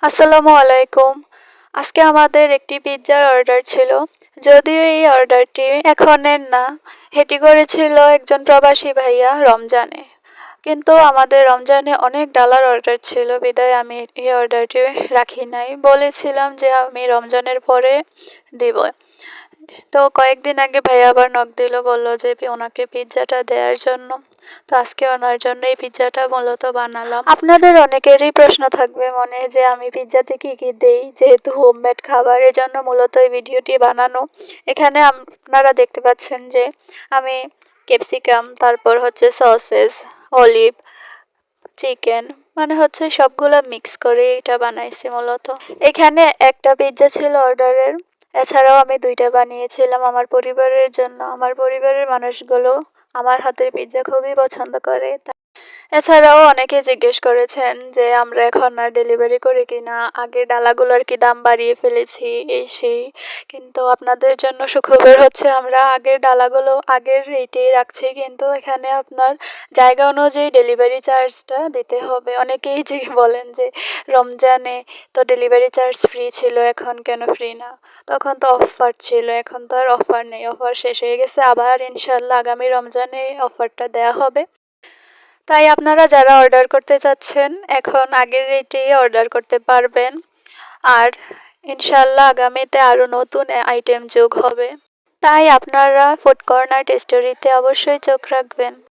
আসসালামু আলাইকুম। আজকে আমাদের একটি পিৎজার অর্ডার ছিল। যদিও এই অর্ডারটি এখনের না, এটি করেছিল একজন প্রবাসী ভাইয়া রমজানে। কিন্তু আমাদের রমজানে অনেক ডালার অর্ডার ছিল বিধায় আমি এই অর্ডারটি রাখি নাই। বলেছিলাম যে আমি রমজানের পরে দিব। তো কয়েকদিন আগে ভাইয়া আবার নক দিল, বলল যে ওনাকে পিৎজাটা দেওয়ার জন্য। তো আজকে ওনার জন্য এই পিৎজাটা মূলত বানালাম। আপনাদের অনেকেরই প্রশ্ন থাকবে মনে যে আমি পিৎজাতে কি কি দেই, যেহেতু হোমমেড খাবার, এজন্য মূলত এই ভিডিওটি বানানো। এখানে আপনারা দেখতে পাচ্ছেন যে আমি ক্যাপসিকাম, তারপর হচ্ছে সসেস, অলিভ, চিকেন, মানে হচ্ছে সবগুলো মিক্স করে এটা বানাইছি মূলত। এখানে একটা পিৎজা ছিল অর্ডারের, এছাড়াও আমি 2টা বানিয়েছিলাম আমার পরিবারের জন্য। আমার পরিবারের মানুষগুলো আমার হাতের পিৎজা খুবই পছন্দ করে। এছাড়াও অনেকে জিজ্ঞেস করেছেন যে আমরা এখন আর ডেলিভারি করি কিনা, আগের ডালাগুলোর কি দাম বাড়িয়ে ফেলেছি এই সেই। কিন্তু আপনাদের জন্য সুখবর হচ্ছে আমরা আগের ডালাগুলো আগের রেটেই রাখছি, কিন্তু এখানে আপনার জায়গা অনুযায়ী ডেলিভারি চার্জটা দিতে হবে। অনেকেই যে বলেন যে রমজানে তো ডেলিভারি চার্জ ফ্রি ছিল, এখন কেন ফ্রি না? তখন তো অফার ছিল, এখন তো আর অফার নেই, অফার শেষ হয়ে গেছে। আবার ইনশাল্লাহ আগামী রমজানে অফারটা দেওয়া হবে। তাই আপনারা যারা অর্ডার করতে চাচ্ছেন এখন আগের রেটেই অর্ডার করতে পারবেন। আর ইনশাল্লাহ আগামীতে আরও নতুন আইটেম যোগ হবে। তাই আপনারা ফুড কর্নার টেস্টোরিতে অবশ্যই চোখ রাখবেন।